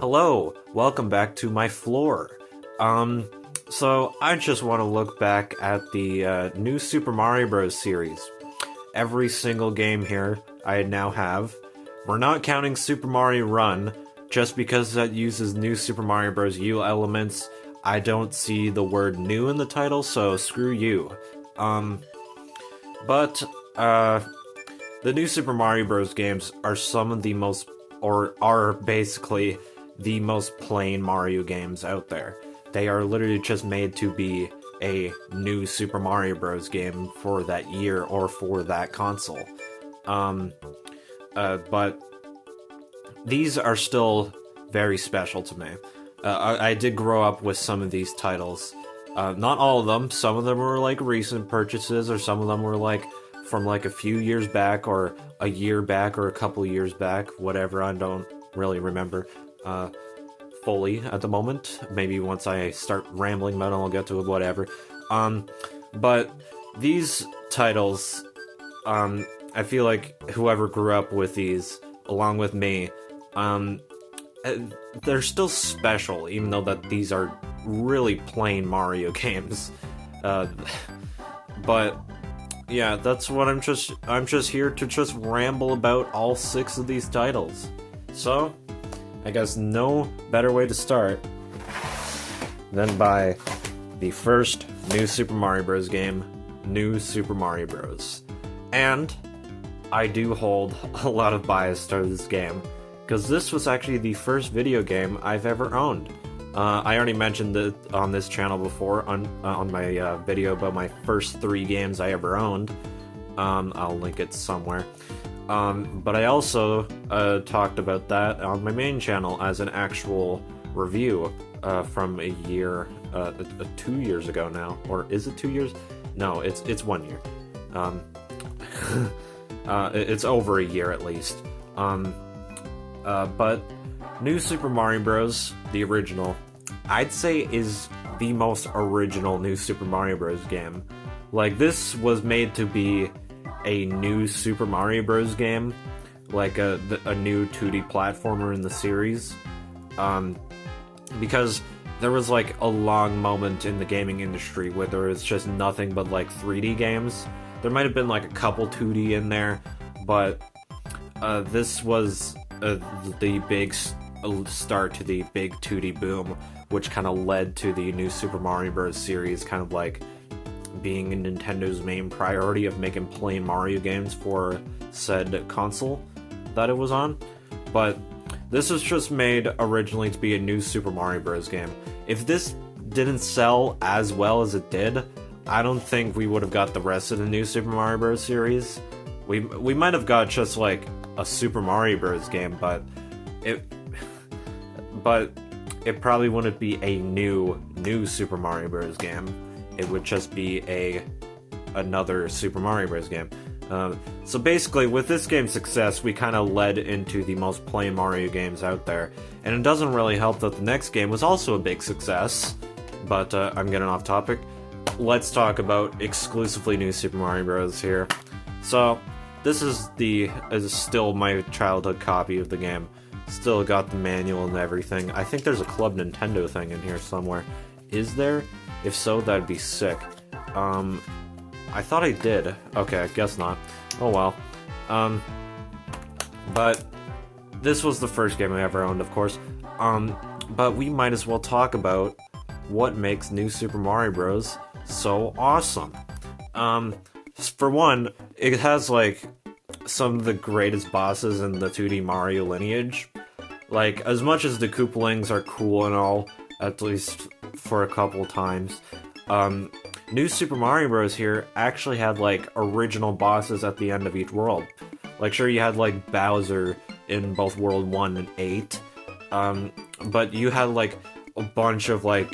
Hello, welcome back to my floor. So I just want to look back at the new Super Mario Bros. Series. Every single game here I now have. We're not counting Super Mario Run, just because that uses new Super Mario Bros. U elements. I don't see the word new in the title, so screw you. But the new Super Mario Bros. Games are some of the most, or are basically the most plain Mario games out there. They are literally just made to be a new Super Mario Bros. Game for that year or for that console. But these are still very special to me. I did grow up with some of these titles. Not all of them. Some of them were like recent purchases, or some of them were like from like a few years back, or a year back, or a couple years back. Whatever, I don't really remember fully at the moment. Maybe once I start rambling about it, I'll get to it. Whatever. But these titles, I feel like whoever grew up with these, along with me, they're still special, even though that these are really plain Mario games. But yeah, that's what I'm just here to just ramble about all 6 of these titles. So, I guess no better way to start than by the first new Super Mario Bros. Game, New Super Mario Bros. And I do hold a lot of bias toward this game, because this was actually the first video game I've ever owned. I already mentioned it on this channel before, on my video about my first 3 games I ever owned. I'll link it somewhere. But I also talked about that on my main channel as an actual review from a year, 2 years ago now. Or is it 2 years? No, it's 1 year. It's over a year at least. But New Super Mario Bros., the original, I'd say is the most original New Super Mario Bros. Game. Like, this was made to be a new Super Mario Bros. Game, like a new 2D platformer in the series. Because there was like a long moment in the gaming industry where there was just nothing but like 3D games. There might have been like a couple 2D in there, but this was the big start to the big 2D boom, which kind of led to the new Super Mario Bros. Series kind of like being Nintendo's main priority of making plain Mario games for said console that it was on. But this was just made originally to be a new Super Mario Bros. Game. If this didn't sell as well as it did, I don't think we would have got the rest of the new Super Mario Bros. Series. We might have got just like a Super Mario Bros. Game, but it probably wouldn't be a new Super Mario Bros. Game. It would just be another Super Mario Bros. Game. So basically, with this game's success, we kind of led into the most plain Mario games out there. And it doesn't really help that the next game was also a big success. But I'm getting off topic. Let's talk about exclusively new Super Mario Bros. Here. So, this is still my childhood copy of the game. Still got the manual and everything. I think there's a Club Nintendo thing in here somewhere. Is there? If so, that'd be sick. I thought I did. Okay, I guess not. Oh well. But this was the first game I ever owned, of course. But we might as well talk about what makes New Super Mario Bros. So awesome. For one, it has like some of the greatest bosses in the 2D Mario lineage. Like, as much as the Koopalings are cool and all, at least for a couple times, New Super Mario Bros. Here actually had like original bosses at the end of each world. Like, sure, you had like Bowser in both World 1 and 8, but you had like a bunch of like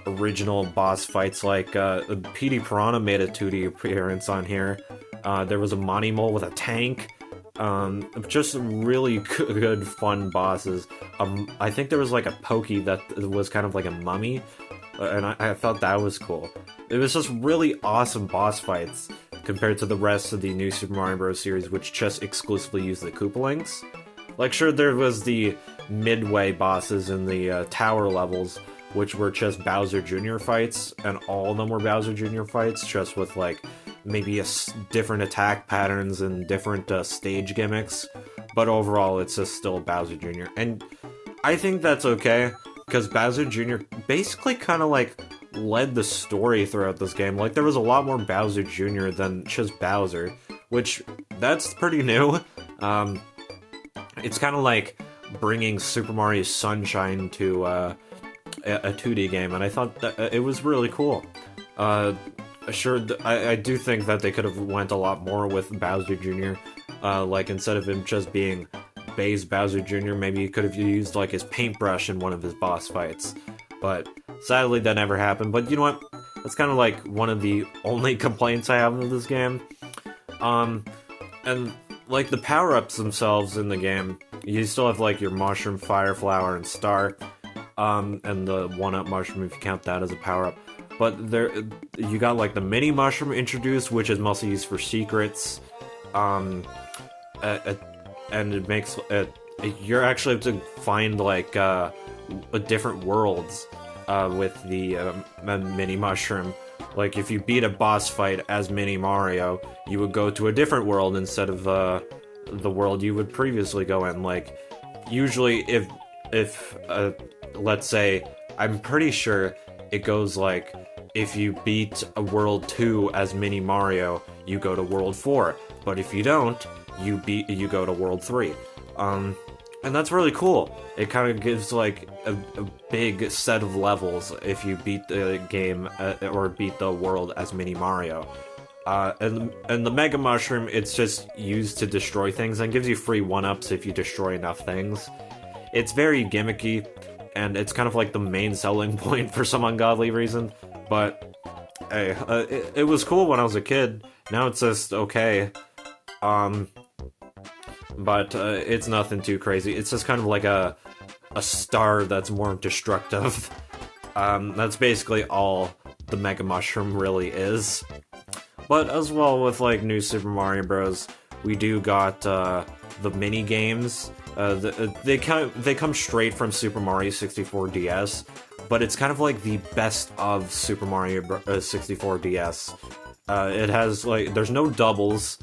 original boss fights. Like Petey Piranha made a 2D appearance on here. There was a Monty Mole with a tank. Just some really good fun bosses. I think there was like a Pokey that was kind of like a mummy, and I thought that was cool. It was just really awesome boss fights compared to the rest of the new Super Mario Bros. Series, which just exclusively used the Koopalings. Like, sure, there was the midway bosses in the tower levels, which were just Bowser Jr. fights, and all of them were Bowser Jr. fights, just with like maybe different attack patterns and different stage gimmicks. But overall, it's just still Bowser Jr. And I think that's okay, because Bowser Jr. basically kind of like led the story throughout this game. Like, there was a lot more Bowser Jr. than just Bowser, which, that's pretty new. It's kind of like bringing Super Mario Sunshine to a 2D game, and I thought that it was really cool. Sure, I do think that they could have went a lot more with Bowser Jr. Like, instead of him just being Bays Bowser Jr., maybe he could have used like his paintbrush in one of his boss fights. But sadly, that never happened. But you know what? That's kind of like one of the only complaints I have with this game. And like the power-ups themselves in the game, you still have like your mushroom, fire flower, and star. And the 1-up mushroom, if you count that as a power-up. But there, you got like the mini mushroom introduced, which is mostly used for secrets. And it makes you're actually able to find like different worlds with the mini mushroom. Like, if you beat a boss fight as Mini Mario, you would go to a different world instead of the world you would previously go in. Like, usually if let's say, I'm pretty sure it goes like, if you beat a World 2 as Mini Mario, you go to World 4. But if you don't, you go to World 3. And that's really cool. It kind of gives like a big set of levels if you beat the game or beat the world as Mini Mario. And the Mega Mushroom, it's just used to destroy things and gives you free 1-ups if you destroy enough things. It's very gimmicky, and it's kind of like the main selling point for some ungodly reason. But hey, it was cool when I was a kid. Now it's just okay. But it's nothing too crazy. It's just kind of like a star that's more destructive. That's basically all the Mega Mushroom really is. But as well with like New Super Mario Bros., we do got the mini games. They come straight from Super Mario 64 DS, but it's kind of like the best of Super Mario 64 DS. It has like, there's no doubles.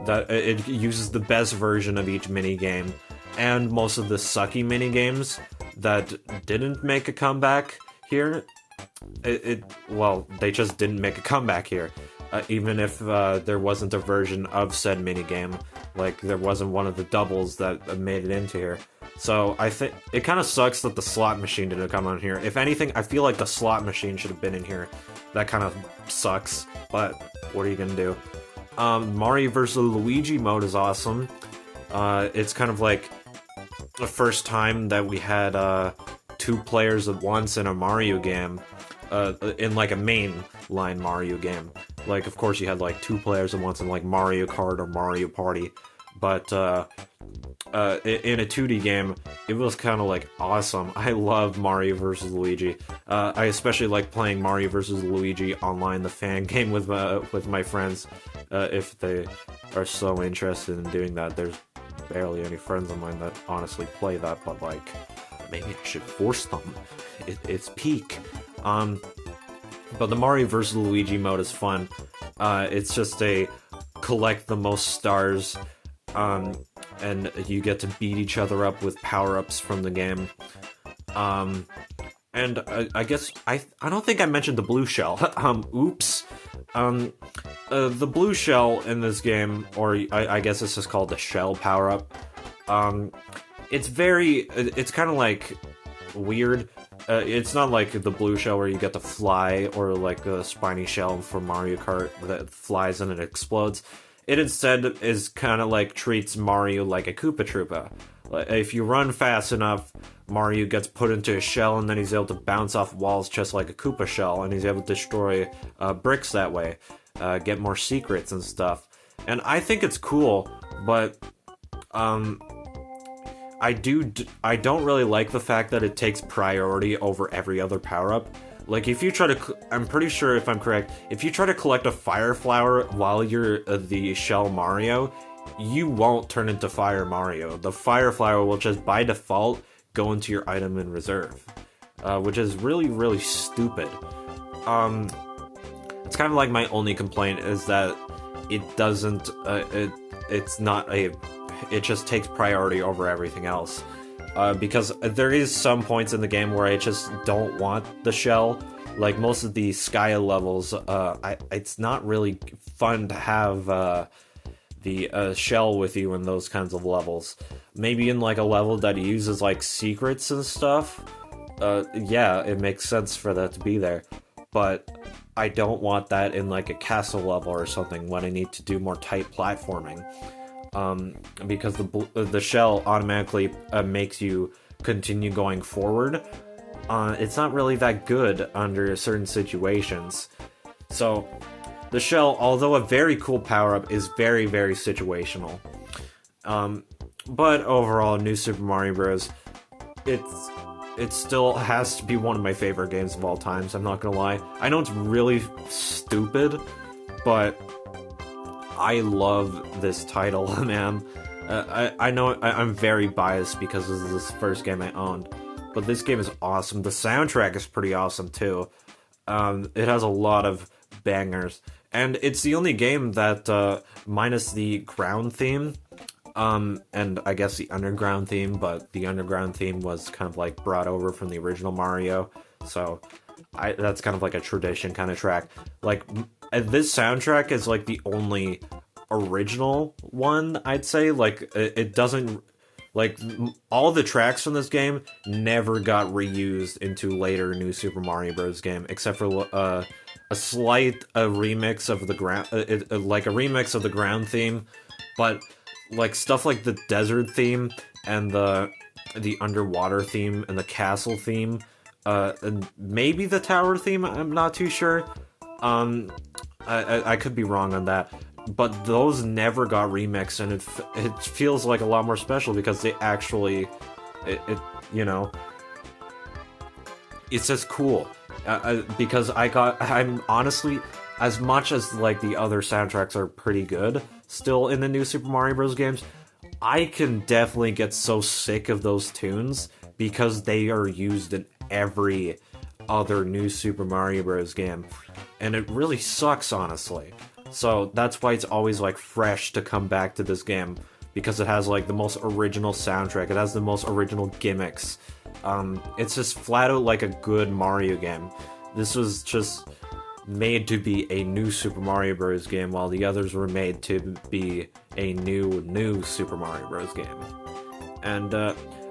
That it uses the best version of each mini game, and most of the sucky mini games that didn't make a comeback here. Well, they just didn't make a comeback here. Even if there wasn't a version of said mini game, like there wasn't one of the doubles that made it into here. So I think it kind of sucks that the slot machine didn't come on here. If anything, I feel like the slot machine should have been in here. That kind of sucks, but what are you gonna do? Mario vs. Luigi mode is awesome. It's kind of like the first time that we had 2 players at once in a Mario game, in like a mainline Mario game. Like, of course, you had like 2 players at once in like Mario Kart or Mario Party, but in a 2D game, it was kind of like awesome. I love Mario vs. Luigi. I especially like playing Mario vs. Luigi online, the fan game with my friends. If they are so interested in doing that. There's barely any friends of mine that honestly play that, but like, maybe I should force them. It's peak. But the Mario vs. Luigi mode is fun. It's just a collect the most stars, and you get to beat each other up with power-ups from the game. And I guess I don't think I mentioned the blue shell. Oops. The blue shell in this game, or I guess it's just called the shell power-up. It's kind of like weird. It's not like the blue shell where you get to fly, or like the spiny shell from Mario Kart that flies and it explodes. It instead is kind of like treats Mario like a Koopa Troopa. If you run fast enough, Mario gets put into a shell, and then he's able to bounce off walls just like a Koopa shell, and he's able to destroy bricks that way, get more secrets and stuff. And I think it's cool, but I don't really like the fact that it takes priority over every other power-up. Like, if you try to, I'm pretty sure if I'm correct, if you try to collect a fire flower while you're the shell Mario, you won't turn into Fire Mario. The fire flower will just by default go into your item in reserve, which is really, really stupid. It's kind of like my only complaint is that it doesn't, it's not a, it just takes priority over everything else. Because there is some points in the game where I just don't want the shell. Like most of the Skya levels, it's not really fun to have the shell with you in those kinds of levels. Maybe in like a level that uses like secrets and stuff, yeah, it makes sense for that to be there. But I don't want that in like a castle level or something when I need to do more tight platforming. Because the shell automatically makes you continue going forward. It's not really that good under certain situations. So, the shell, although a very cool power-up, is very, very situational. But overall, New Super Mario Bros., it still has to be one of my favorite games of all time, so I'm not gonna lie. I know it's really stupid, but I love this title, man. I know I'm very biased because this is the first game I owned, but this game is awesome. The soundtrack is pretty awesome, too. It has a lot of bangers, and it's the only game that, minus the ground theme, and I guess the underground theme, but the underground theme was kind of like brought over from the original Mario, so that's kind of like a tradition kind of track. Like, this soundtrack is like the only original one, I'd say. Like, it doesn't, like, all the tracks from this game never got reused into later New Super Mario Bros. Game, except for a slight remix of the ground, like a remix of the ground theme, but like stuff like the desert theme and the underwater theme and the castle theme, and maybe the tower theme, I'm not too sure. I could be wrong on that, but those never got remixed, and it feels like a lot more special because they actually, you know, it's just cool. Because I'm honestly, as much as like the other soundtracks are pretty good still in the New Super Mario Bros. Games, I can definitely get so sick of those tunes because they are used in every other New Super Mario Bros. Game, and it really sucks, honestly. So that's why it's always like fresh to come back to this game, because it has like the most original soundtrack, it has the most original gimmicks. It's just flat out like a good Mario game. This was just made to be a new Super Mario Bros. Game, while the others were made to be a new Super Mario Bros. Game. And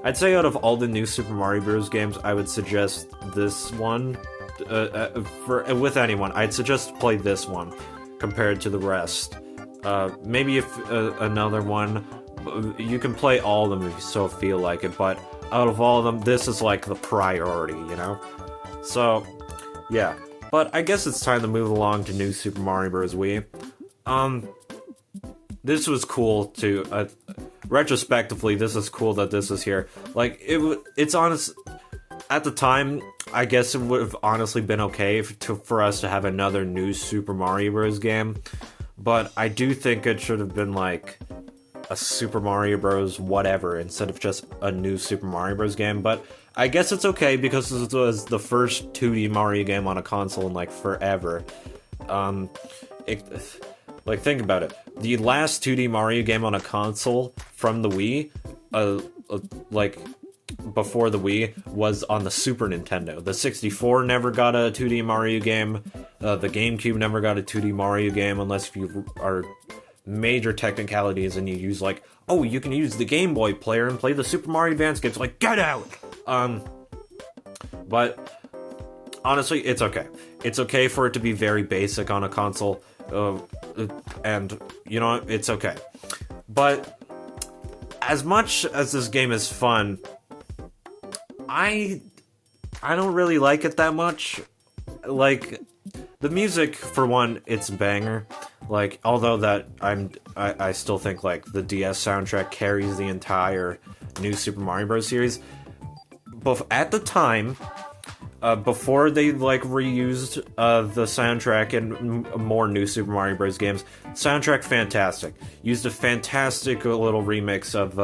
I'd say out of all the new Super Mario Bros. Games, I would suggest this one. With anyone, I'd suggest play this one compared to the rest. Maybe if another one, you can play all of them if you so feel like it, but out of all of them, this is like the priority, you know? So, yeah. But I guess it's time to move along to New Super Mario Bros. Wii. This was cool to, retrospectively, this is cool that this is here. Like, it's honest, at the time, I guess it would have honestly been okay for us to have another new Super Mario Bros. Game, but I do think it should have been like a Super Mario Bros. Whatever instead of just a new Super Mario Bros. Game. But I guess it's okay because this was the first 2D Mario game on a console in like forever. Like, think about it. The last 2D Mario game on a console from the Wii, like, before the Wii, was on the Super Nintendo. The 64 never got a 2D Mario game. The GameCube never got a 2D Mario game unless if you are major technicalities and you use, like, oh, you can use the Game Boy player and play the Super Mario Advance games. Like, get out! But honestly, it's okay. It's okay for it to be very basic on a console, and, you know, it's okay. But as much as this game is fun, I don't really like it that much. Like, the music, for one, it's a banger. Like, although that I still think like the DS soundtrack carries the entire new Super Mario Bros. Series. But at the time, before they like reused the soundtrack in more New Super Mario Bros. Games. Soundtrack fantastic. Used a fantastic little remix of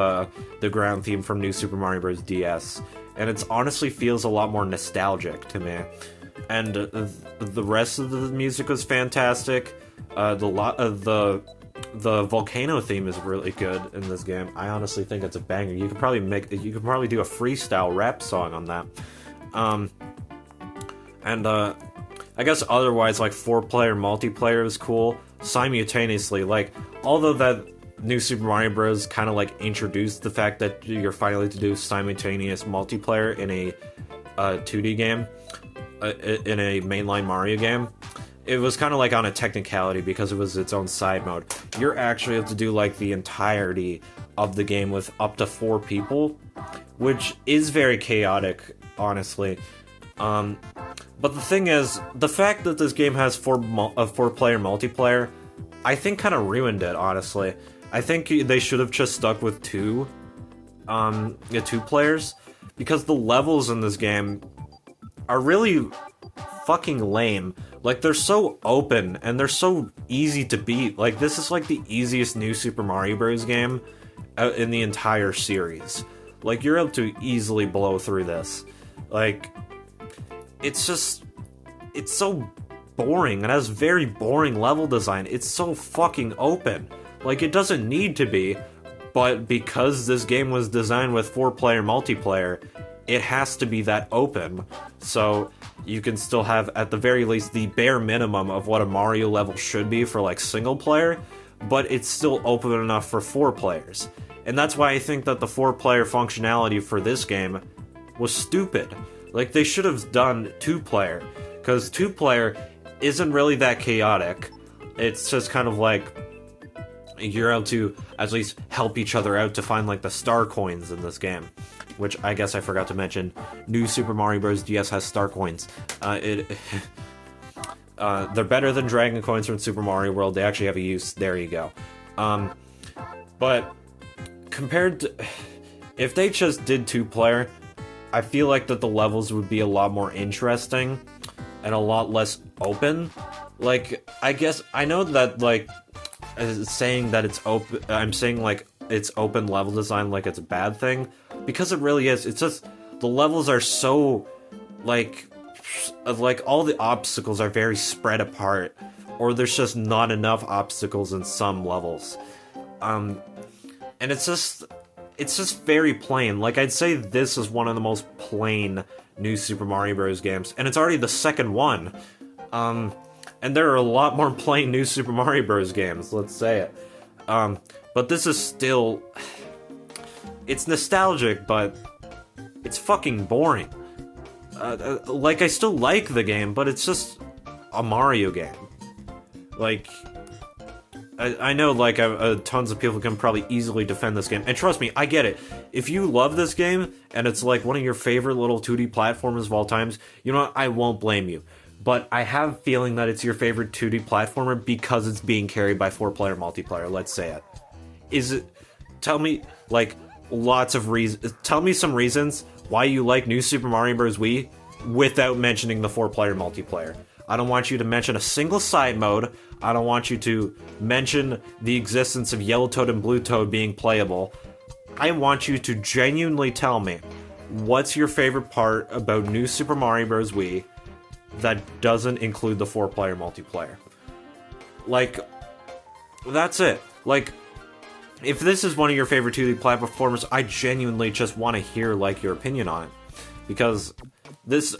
the ground theme from New Super Mario Bros. DS, and it honestly feels a lot more nostalgic to me. And the rest of the music was fantastic. The Volcano theme is really good in this game. I honestly think it's a banger. You could probably do a freestyle rap song on that. I guess otherwise, like 4-player multiplayer is cool simultaneously. Like, although that New Super Mario Bros. Kind of like introduced the fact that you're finally to do simultaneous multiplayer in a 2D game, in a mainline Mario game. It was kind of like on a technicality because it was its own side mode. You're actually able to do like the entirety of the game with up to 4 people, which is very chaotic, honestly. But the thing is, the fact that this game has 4-player multiplayer, I think kind of ruined it, honestly. I think they should have just stuck with 2 players, because the levels in this game are really fucking lame. Like, they're so open, and they're so easy to beat. Like, this is like the easiest New Super Mario Bros. Game in the entire series. Like, you're able to easily blow through this. Like, it's so boring. It has very boring level design. It's so fucking open. Like, it doesn't need to be, but because this game was designed with 4-player multiplayer, it has to be that open. So you can still have, at the very least, the bare minimum of what a Mario level should be for, like, single player, but it's still open enough for 4 players. And that's why I think that the 4-player functionality for this game was stupid. Like, they should have done 2-player, because 2-player isn't really that chaotic. It's just kind of like, you're able to at least help each other out to find, like, the star coins in this game. Which, I guess I forgot to mention, New Super Mario Bros. DS has star coins. They're better than Dragon Coins from Super Mario World. They actually have a use. There you go. But, compared to... If they just did 2-player, I feel like that the levels would be a lot more interesting and a lot less open. Like, I guess, I know that, like, saying that it's open, I'm saying, like, it's open level design like it's a bad thing, because it really is. It's just, the levels are so, like all the obstacles are very spread apart, or there's just not enough obstacles in some levels. And it's just very plain. Like, I'd say this is one of the most plain New Super Mario Bros. Games, and it's already the second one. And there are a lot more plain New Super Mario Bros. Games, let's say it. But this is still... It's nostalgic, but it's fucking boring. Like, I still like the game, but it's just a Mario game. Like... I know, like, tons of people can probably easily defend this game. And trust me, I get it. If you love this game, and it's, like, one of your favorite little 2D platformers of all times, you know what? I won't blame you. But I have a feeling that it's your favorite 2D platformer because it's being carried by 4-player multiplayer, let's say it. Is it... Tell me, like, lots of reasons... Tell me some reasons why you like New Super Mario Bros. Wii without mentioning the 4-player multiplayer. I don't want you to mention a single side mode. I don't want you to mention the existence of Yellow Toad and Blue Toad being playable. I want you to genuinely tell me what's your favorite part about New Super Mario Bros. Wii that doesn't include the 4-player multiplayer. Like, that's it. Like, if this is one of your favorite 2D platformers, I genuinely just want to hear, like, your opinion on it. Because this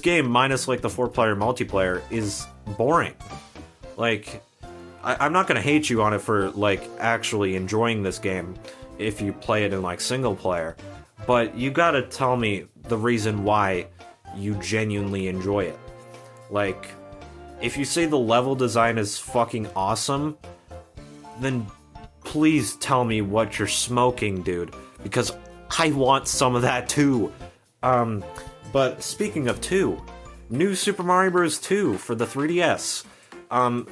game, minus, like, the 4-player multiplayer, is boring. Like, I'm not gonna hate you on it for, like, actually enjoying this game if you play it in, like, single player. But you gotta tell me the reason why you genuinely enjoy it. Like, if you say the level design is fucking awesome, then please tell me what you're smoking, dude. Because I want some of that too. But speaking of 2, New Super Mario Bros. 2 for the 3DS.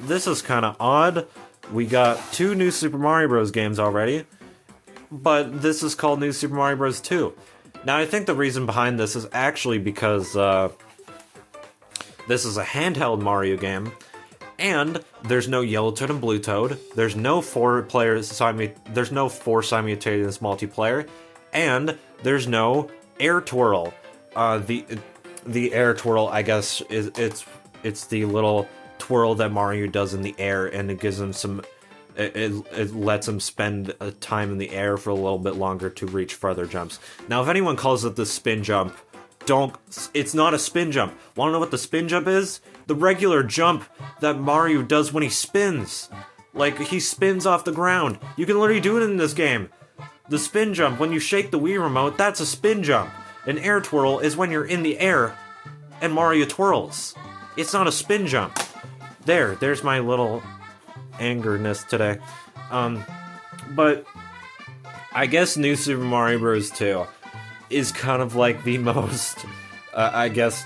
This is kind of odd. We got 2 New Super Mario Bros. Games already, but this is called New Super Mario Bros. 2. Now, I think the reason behind this is actually because, This is a handheld Mario game, and there's no Yellow Toad and Blue Toad. There's no there's no 4 simultaneous multiplayer, and there's no air twirl. The air twirl, I guess, it's the little twirl that Mario does in the air, and it gives him some. It lets him spend time in the air for a little bit longer to reach further jumps. Now, if anyone calls it the spin jump, it's not a spin jump. Want to know what the spin jump is? The regular jump that Mario does when he spins. Like, he spins off the ground. You can literally do it in this game. The spin jump, when you shake the Wii remote, that's a spin jump. An air twirl is when you're in the air and Mario twirls. It's not a spin jump. There's my little angerness today. But I guess New Super Mario Bros. 2 is kind of like the most, I guess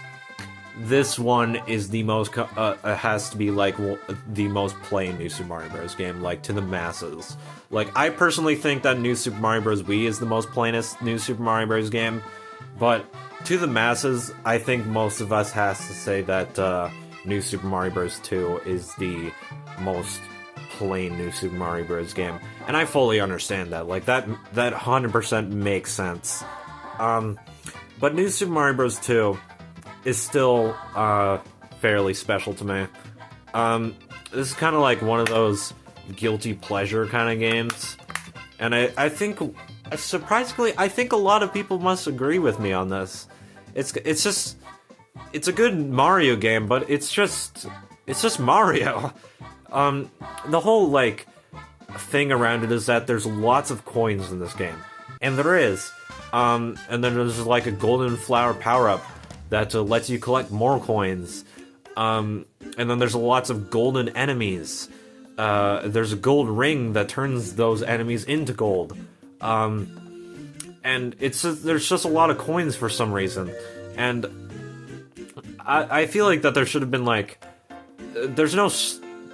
this one is the most, has to be like the most played New Super Mario Bros. Game, like to the masses. Like, I personally think that New Super Mario Bros. Wii is the most playedest New Super Mario Bros. Game, but to the masses, I think most of us has to say that New Super Mario Bros. 2 is the most plain New Super Mario Bros. Game, and I fully understand that. Like, that 100% makes sense. But New Super Mario Bros. 2 is still fairly special to me. This is kind of like one of those guilty pleasure kind of games, and I think, surprisingly, I think a lot of people must agree with me on this. It's a good Mario game, but it's just Mario. The whole, like, thing around it is that there's lots of coins in this game, and there is. And then there's like a golden flower power-up that lets you collect more coins. And then there's lots of golden enemies. There's a gold ring that turns those enemies into gold. And there's just a lot of coins for some reason. And I feel like that there should have been, like, there's no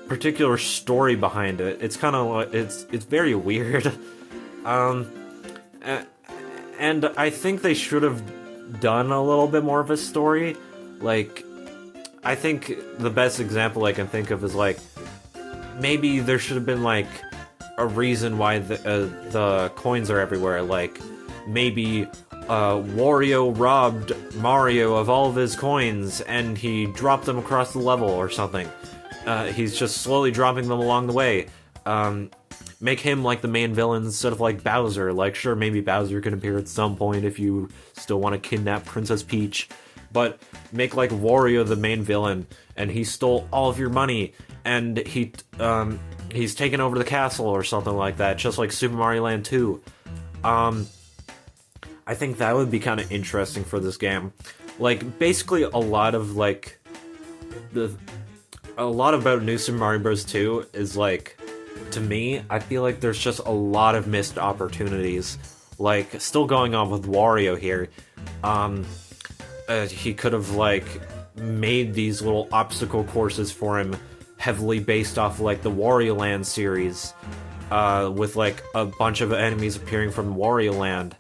particular story behind it. It's kind of like, it's very weird. And I think they should have done a little bit more of a story. Like, I think the best example I can think of is, like, maybe there should have been, like, a reason why the coins are everywhere. Like, maybe Wario robbed Mario of all of his coins and he dropped them across the level or something. He's just slowly dropping them along the way. Make him like the main villain instead of like Bowser. Like, sure, maybe Bowser can appear at some point if you still want to kidnap Princess Peach, but make like Wario the main villain, and he stole all of your money, and he's taken over the castle or something like that, just like Super Mario Land 2. I think that would be kind of interesting for this game. Like, basically a lot about New Super Mario Bros. 2 is, like, to me, I feel like there's just a lot of missed opportunities. Like, still going on with Wario here. He could have, like, made these little obstacle courses for him heavily based off, like, the Wario Land series. With, like, a bunch of enemies appearing from Wario Land.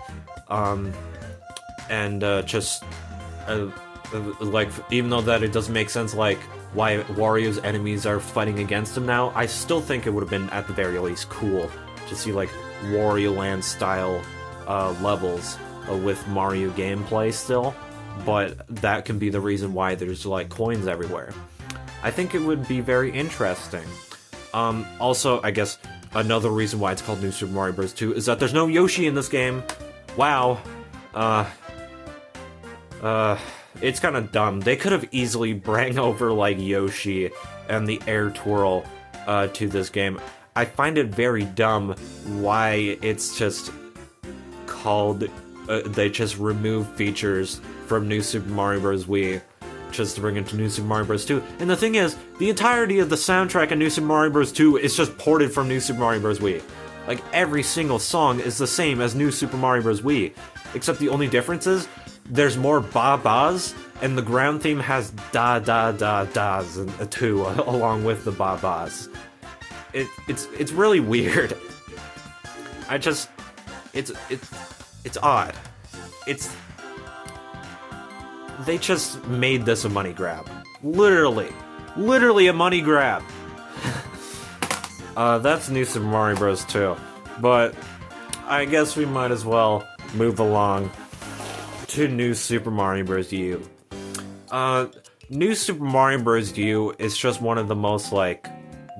Like, even though that it doesn't make sense, like, why Wario's enemies are fighting against him now, I still think it would have been, at the very least, cool to see, like, Wario Land style levels with Mario gameplay still, but that can be the reason why there's, like, coins everywhere. I think it would be very interesting. Also, I guess another reason why it's called New Super Mario Bros. 2 is that there's no Yoshi in this game. Wow. It's kind of dumb. They could have easily bring over, like, Yoshi and the air twirl to this game. I find it very dumb why it's just called, they just remove features from New Super Mario Bros. Wii just to bring it to New Super Mario Bros. 2. And the thing is, the entirety of the soundtrack in New Super Mario Bros. 2 is just ported from New Super Mario Bros. Wii. Like, every single song is the same as New Super Mario Bros. Wii, except the only difference is there's more ba-bas, and the ground theme has da-da-da-das too, along with the ba-bas. It's really weird. It's odd. They just made this a money grab. Literally a money grab. That's New Super Mario Bros. 2. But I guess we might as well move along to New Super Mario Bros. U. New Super Mario Bros. U is just one of the most, like...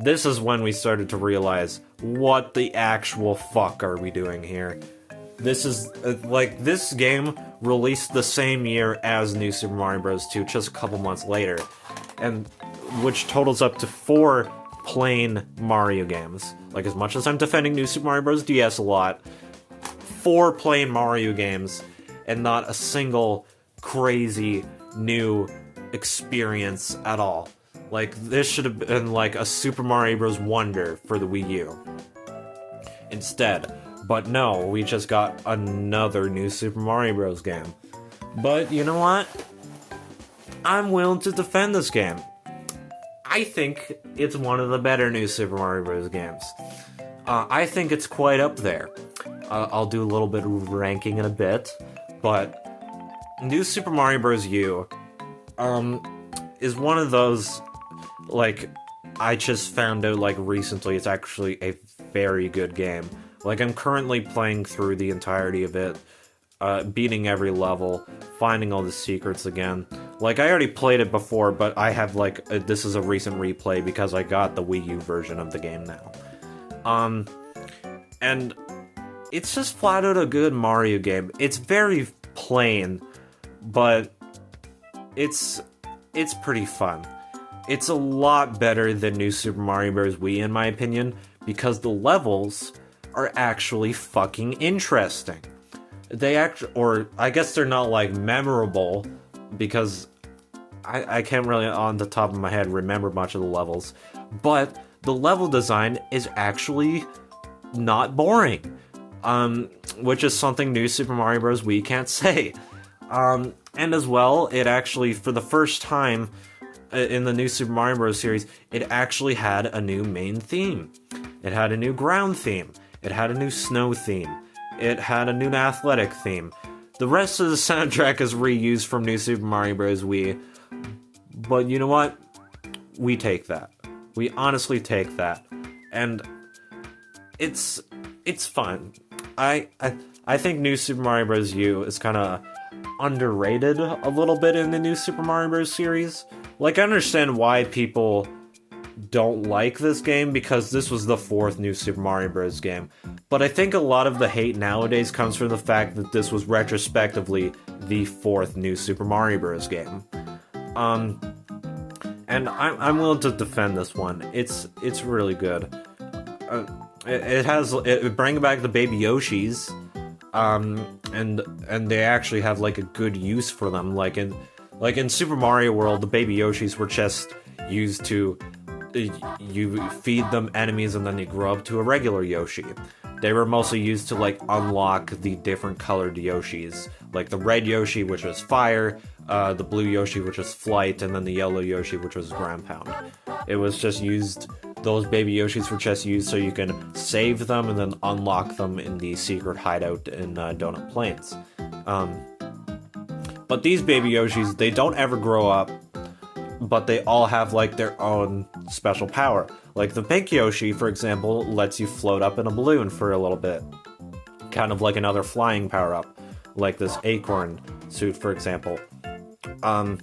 This is when we started to realize, what the actual fuck are we doing here? This is, this game released the same year as New Super Mario Bros. 2, just a couple months later. And which totals up to 4 plain Mario games. Like, as much as I'm defending New Super Mario Bros. DS a lot, 4 plain Mario games, and not a single crazy new experience at all. Like, this should have been like a Super Mario Bros. Wonder for the Wii U. Instead. But no, we just got another new Super Mario Bros. Game. But you know what? I'm willing to defend this game. I think it's one of the better new Super Mario Bros. Games. I think it's quite up there. I'll do a little bit of ranking in a bit, but New Super Mario Bros. U is one of those, like, I just found out, like, recently it's actually a very good game. Like, I'm currently playing through the entirety of it, beating every level, finding all the secrets again. Like, I already played it before, but I have, like, this is a recent replay because I got the Wii U version of the game now. And it's just flat out a good Mario game. It's very plain, but it's pretty fun. It's a lot better than New Super Mario Bros. Wii, in my opinion, because the levels are actually fucking interesting. Or I guess they're not, like, memorable, because I can't really, on the top of my head, remember much of the levels, but the level design is actually not boring, which is something New Super Mario Bros. Wii can't say. And as well, it actually, for the first time in the New Super Mario Bros. Series, it actually had a new main theme. It had a new ground theme. It had a new snow theme. It had a new athletic theme. The rest of the soundtrack is reused from New Super Mario Bros. Wii. But you know what? We take that. We honestly take that. And it's fun. I think New Super Mario Bros. U is kind of underrated a little bit in the New Super Mario Bros. Series. Like, I understand why people don't like this game, because this was the 4th New Super Mario Bros. Game. But I think a lot of the hate nowadays comes from the fact that this was retrospectively the 4th New Super Mario Bros. Game. And I'm willing to defend this one. It's really good. It bring back the baby Yoshis, and they actually have, like, a good use for them. Like in Super Mario World, the baby Yoshis were just used to, you feed them enemies and then they grow up to a regular Yoshi. They were mostly used to, like, unlock the different colored Yoshis, like the red Yoshi, which was fire, the blue Yoshi, which was flight, and then the yellow Yoshi, which was ground pound. It was just used, those baby Yoshis were just used so you can save them and then unlock them in the secret hideout in Donut Plains. But these baby Yoshis, they don't ever grow up, but they all have, like, their own special power. Like, the pink Yoshi, for example, lets you float up in a balloon for a little bit. Kind of like another flying power-up. Like this acorn suit, for example. And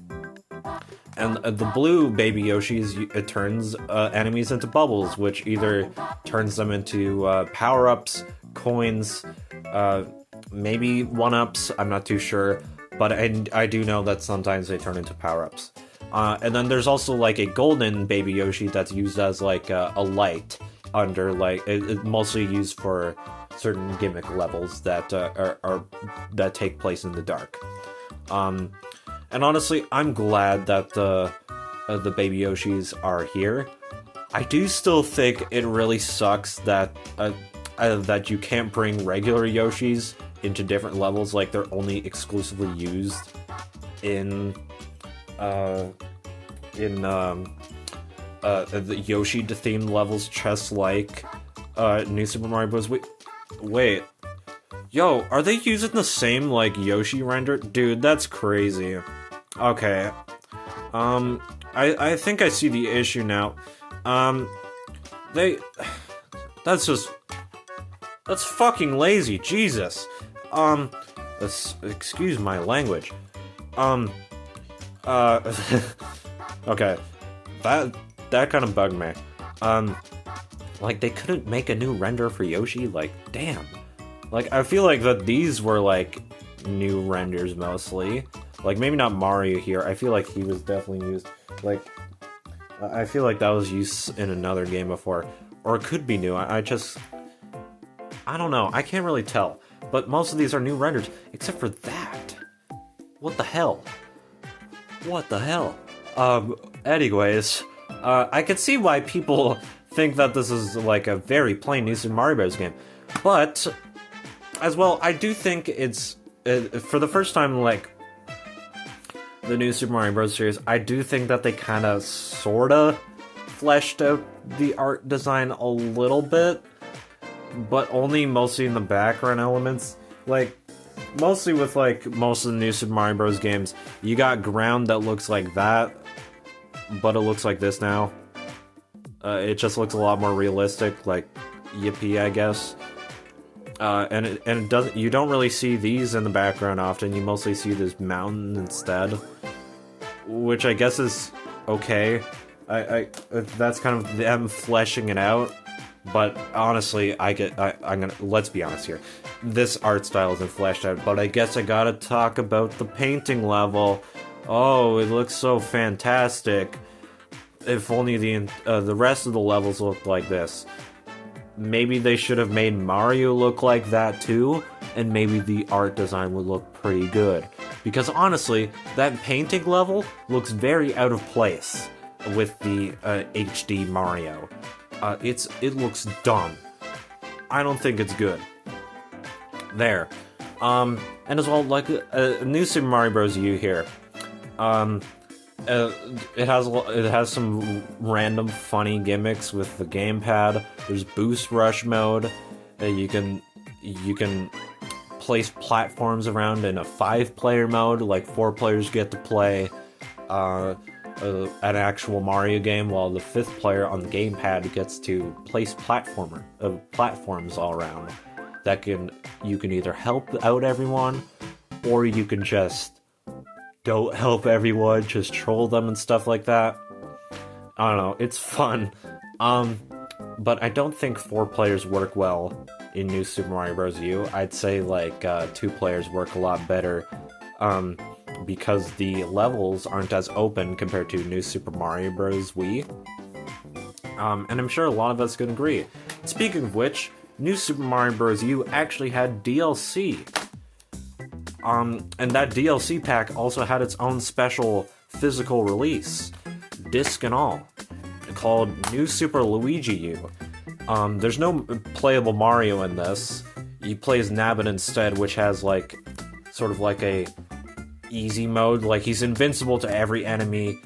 the blue baby Yoshis, it turns enemies into bubbles, which either turns them into power-ups, coins, maybe one-ups, I'm not too sure. But I do know that sometimes they turn into power-ups. And then there's also, like, a golden baby Yoshi that's used as, like, a light under, like, it's mostly used for certain gimmick levels that that take place in the dark. And honestly, I'm glad that the baby Yoshis are here. I do still think it really sucks that that you can't bring regular Yoshis into different levels, like they're only exclusively used in the Yoshi themed levels, just like New Super Mario Bros. Wait, yo, are they using the same, like, Yoshi render? Dude, that's crazy. Okay, I think I see the issue now. They... That's fucking lazy, Jesus. Excuse my language. Okay. That kind of bugged me. Like, they couldn't make a new render for Yoshi? Like, damn. Like, I feel like that these were, like, new renders mostly. Like, maybe not Mario here. I feel like he was definitely used. Like, I feel like that was used in another game before. Or it could be new. I don't know. I can't really tell. But most of these are new renders. Except for that. What the hell? What the hell? Anyways. I can see why people think that this is, like, a very plain new Super Mario Bros. Game. But, as well, I do think it's... for the first time, like, the new Super Mario Bros. Series, I do think that they kind of, sorta fleshed out the art design a little bit, but only mostly in the background elements. Like, mostly with, like, most of the new Super Mario Bros. Games, you got ground that looks like that, but it looks like this now. It just looks a lot more realistic, like, yippee, I guess. And it doesn't. You don't really see these in the background often. You mostly see this mountain instead, which I guess is okay. That's kind of them fleshing it out. But honestly, I'm gonna let's be honest here. This art style isn't fleshed out. But I guess I gotta talk about the painting level. Oh, it looks so fantastic. If only the rest of the levels looked like this. Maybe they should have made Mario look like that too, and maybe the art design would look pretty good. Because honestly, that painting level looks very out of place with the HD Mario. It looks dumb. I don't think it's good. There. And as well, like, new Super Mario Bros. U here. It has some random funny gimmicks with the gamepad. There's boost rush mode. You can place platforms around in a 5-player mode. Like 4 players get to play an actual Mario game, while the 5th player on the gamepad gets to place platforms all around. You can either help out everyone, or you can just don't help everyone, just troll them and stuff like that. I don't know, it's fun. But I don't think 4 players work well in New Super Mario Bros. U. I'd say, like, 2 players work a lot better, because the levels aren't as open compared to New Super Mario Bros. Wii. And I'm sure a lot of us can agree. Speaking of which, New Super Mario Bros. U actually had DLC. And that DLC pack also had its own special physical release, disc and all, called New Super Luigi U. There's no playable Mario in this. You play as Nabbit instead, which has, like, sort of like a easy mode. Like, he's invincible to every enemy,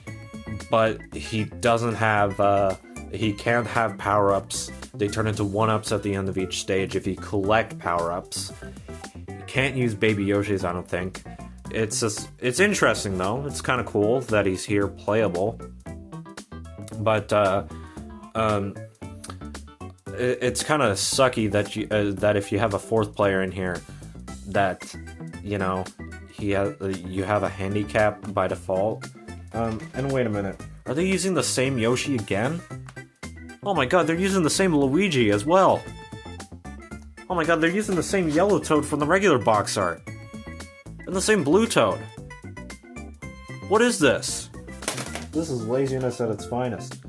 but he doesn't have, he can't have power-ups. They turn into 1-ups at the end of each stage if you collect power-ups. Can't use Baby Yoshi's, I don't think. It's interesting though. It's kind of cool that he's here playable. But it's kind of sucky that if you have a 4th player in here, that, you know, you have a handicap by default. And wait a minute, are they using the same Yoshi again? Oh my god, they're using the same Luigi as well. Oh my god, they're using the same yellow Toad from the regular box art. And the same blue Toad. What is this? This is laziness at its finest.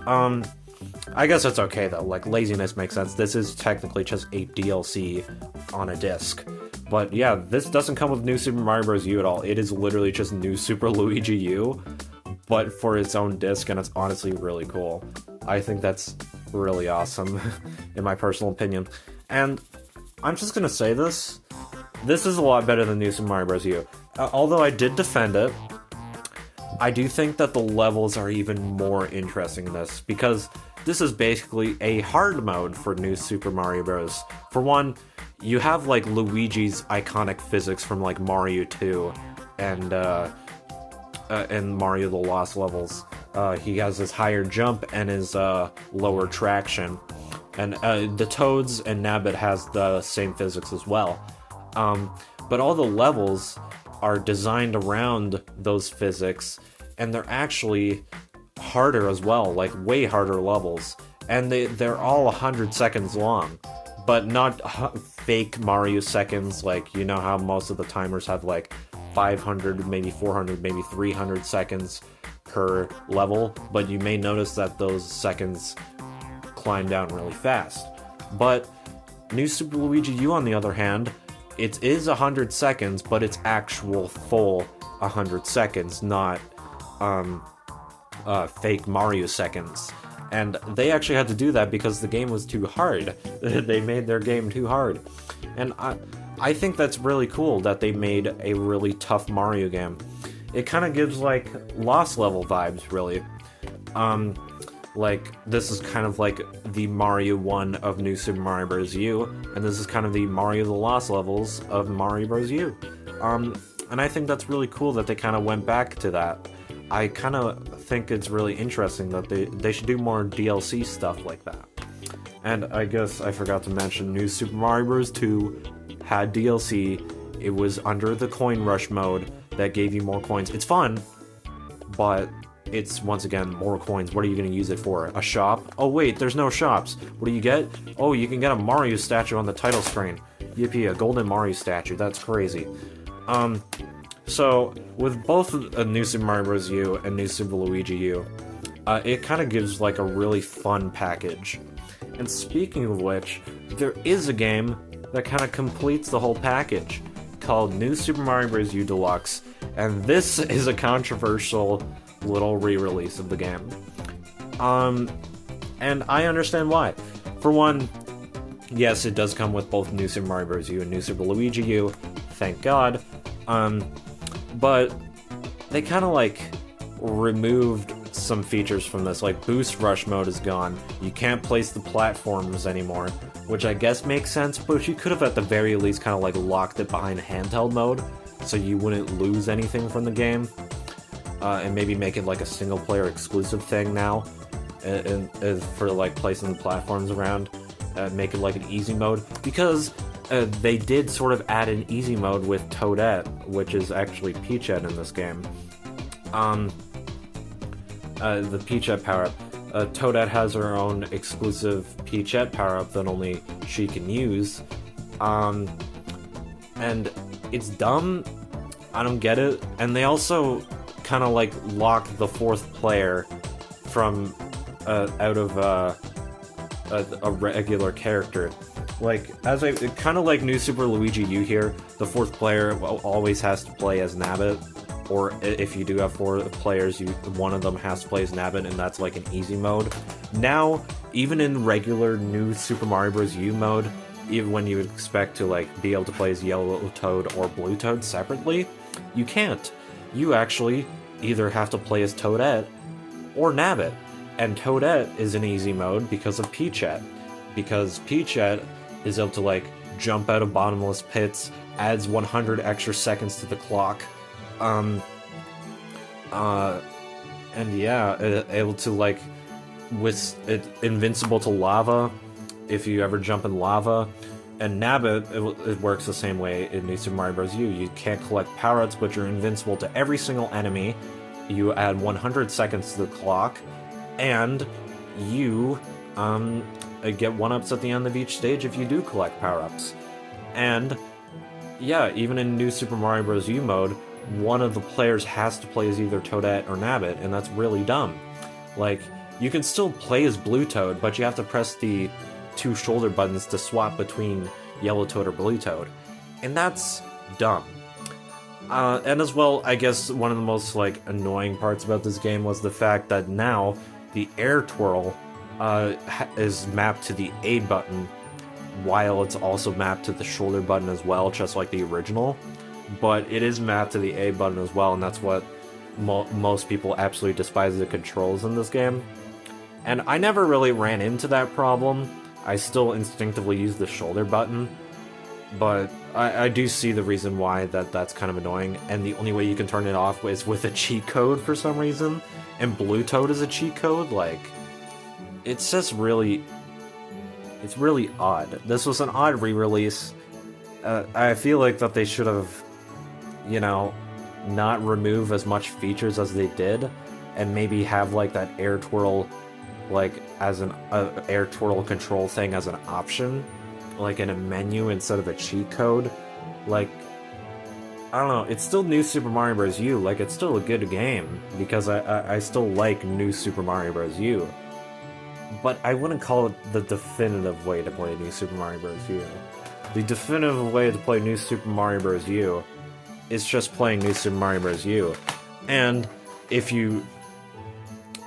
I guess it's okay though, like, laziness makes sense. This is technically just a DLC on a disc. But yeah, this doesn't come with New Super Mario Bros. U at all. It is literally just New Super Luigi U, but for its own disc, and it's honestly really cool. I think that's really awesome, in my personal opinion. And I'm just gonna say this is a lot better than New Super Mario Bros. U. Although I did defend it, I do think that the levels are even more interesting in this, because this is basically a hard mode for New Super Mario Bros. For one, you have, like, Luigi's iconic physics from, like, Mario 2 and Mario the Lost levels. he has his higher jump and his lower traction. And the Toads and Nabbit has the same physics as well. But all the levels are designed around those physics, and they're actually harder as well, like way harder levels. And they're all 100 seconds long, but not fake Mario seconds, like, you know how most of the timers have like 500, maybe 400, maybe 300 seconds per level, but you may notice that those seconds climb down really fast. But New Super Luigi U, on the other hand, it is 100 seconds, but it's actual full 100 seconds, not fake Mario seconds. And they actually had to do that because the game was too hard. They made their game too hard. And I think that's really cool that they made a really tough Mario game. It kind of gives like Lost Level vibes, really. Like, this is kind of like the Mario 1 of New Super Mario Bros. U, and this is kind of the Mario the Lost Levels of Mario Bros. U. And I think that's really cool that they kind of went back to that. I kind of think it's really interesting that they should do more DLC stuff like that. And I guess I forgot to mention, New Super Mario Bros. 2 had DLC. It was under the Coin Rush mode that gave you more coins. It's fun, but it's, once again, more coins. What are you going to use it for? A shop? Oh wait, there's no shops. What do you get? Oh, you can get a Mario statue on the title screen. Yippee, a golden Mario statue. That's crazy. So, with both New Super Mario Bros. U and New Super Luigi U, it kind of gives like a really fun package. And speaking of which, there is a game that kind of completes the whole package, called New Super Mario Bros. U Deluxe, and this is a controversial little re-release of the game. And I understand why. For one, yes, it does come with both New Super Mario Bros. U and New Super Luigi U, thank God. But they kind of like removed some features from this, like Boost Rush mode is gone. You can't place the platforms anymore, which I guess makes sense, but you could have at the very least kind of like locked it behind handheld mode, so you wouldn't lose anything from the game. And maybe make it like a single player exclusive thing now, and for like placing the platforms around, make it like an easy mode, because they did sort of add an easy mode with Toadette, which is actually Peachette in this game. The Peachette power-up. Toadette has her own exclusive Peachette power-up that only she can use. And it's dumb. I don't get it. And they also kind of like lock the fourth player from out of a regular character. Like, kind of like New Super Luigi U here, the fourth player always has to play as Nabbit, or if you do have four players, one of them has to play as Nabbit, and that's like an easy mode. Now, even in regular New Super Mario Bros. U mode, even when you would expect to like be able to play as Yellow Toad or Blue Toad separately, you can't. You actually either have to play as Toadette or Nabbit, and Toadette is an easy mode because of Peachette, because Peachette is able to like jump out of bottomless pits, adds 100 extra seconds to the clock, and yeah, able to like invincible to lava if you ever jump in lava. And Nabbit, it works the same way in New Super Mario Bros. U. You can't collect power-ups, but you're invincible to every single enemy. You add 100 seconds to the clock, and you get 1-ups at the end of each stage if you do collect power-ups. And yeah, even in New Super Mario Bros. U mode, one of the players has to play as either Toadette or Nabbit, and that's really dumb. Like, you can still play as Blue Toad, but you have to press the 2 shoulder buttons to swap between Yellow Toad or Blue Toad, and that's dumb. And as well, I guess one of the most like annoying parts about this game was the fact that now the air twirl is mapped to the A button, while it's also mapped to the shoulder button as well, just like the original. But it is mapped to the A button as well, and that's what most people absolutely despise the controls in this game. And I never really ran into that problem. I still instinctively use the shoulder button, but I do see the reason why that's kind of annoying, and the only way you can turn it off is with a cheat code for some reason, and Blue Toad is a cheat code, like, it's just really, it's really odd. This was an odd re-release. I feel like that they should have, you know, not remove as much features as they did, and maybe have, like, that air twirl, like, as an air twirl control thing as an option, like in a menu instead of a cheat code. Like, I don't know, it's still New Super Mario Bros. U, like, it's still a good game, because I still like New Super Mario Bros. U. But I wouldn't call it the definitive way to play New Super Mario Bros. U. The definitive way to play New Super Mario Bros. U is just playing New Super Mario Bros. U. And if you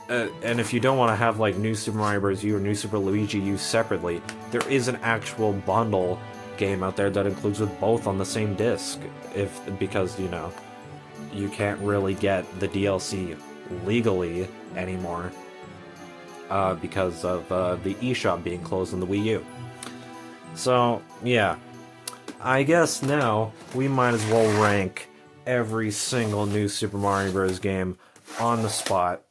don't want to have, like, New Super Mario Bros. U or New Super Luigi U separately, there is an actual bundle game out there that includes with both on the same disc, because, you know, you can't really get the DLC legally anymore, because of the eShop being closed on the Wii U. So, yeah. I guess now we might as well rank every single New Super Mario Bros. Game on the spot.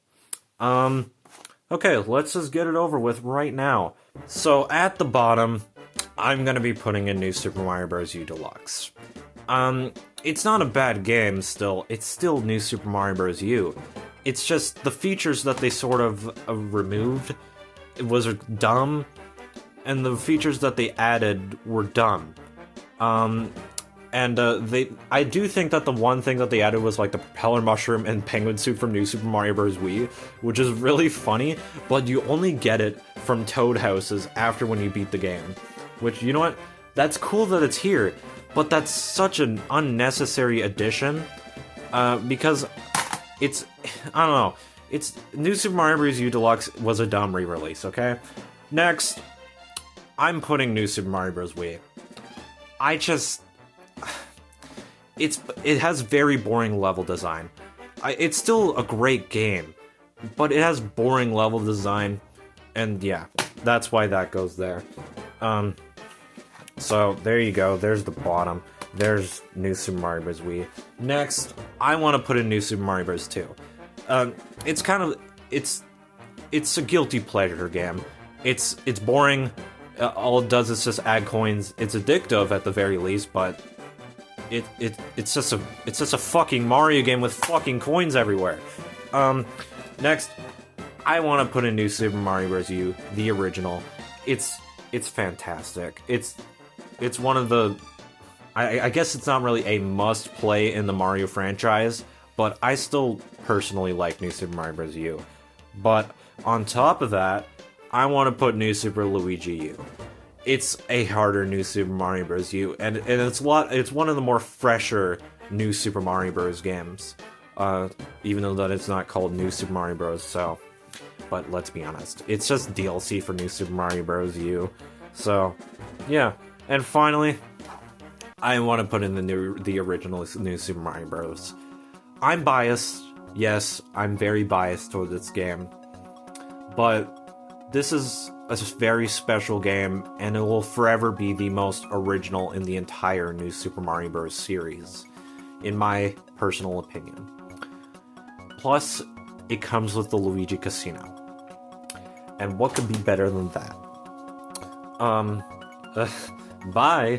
Okay, let's just get it over with right now. So, at the bottom, I'm gonna be putting in New Super Mario Bros. U Deluxe. It's not a bad game still. It's still New Super Mario Bros. U. It's just the features that they sort of removed was dumb, and the features that they added were dumb. I do think that the one thing that they added was, like, the propeller mushroom and penguin suit from New Super Mario Bros. Wii, which is really funny, but you only get it from Toad houses after when you beat the game. Which, you know what? That's cool that it's here, but that's such an unnecessary addition, because it's, I don't know, it's, New Super Mario Bros. U Deluxe was a dumb re-release, okay? Next, I'm putting New Super Mario Bros. Wii. It has very boring level design. It's still a great game, but it has boring level design, and yeah, that's why that goes there. So there you go, there's the bottom. There's New Super Mario Bros. Wii. Next, I want to put in New Super Mario Bros. 2. It's a guilty pleasure game. It's boring. All it does is just add coins. It's addictive at the very least, but it's just a fucking Mario game with fucking coins everywhere. Next, I want to put in New Super Mario Bros. U, the original. It's fantastic. It's one of the, I guess it's not really a must play in the Mario franchise, but I still personally like New Super Mario Bros. U. But on top of that, I want to put New Super Luigi U. It's a harder New Super Mario Bros. U, and it's one of the more fresher New Super Mario Bros. Games. Even though that it's not called New Super Mario Bros. So, but let's be honest, it's just DLC for New Super Mario Bros. U. So, yeah. And finally, I want to put in the original New Super Mario Bros. I'm biased. Yes, I'm very biased toward this game, but this is a very special game, and it will forever be the most original in the entire New Super Mario Bros. Series, in my personal opinion. Plus, it comes with the Luigi Casino. And what could be better than that? Bye!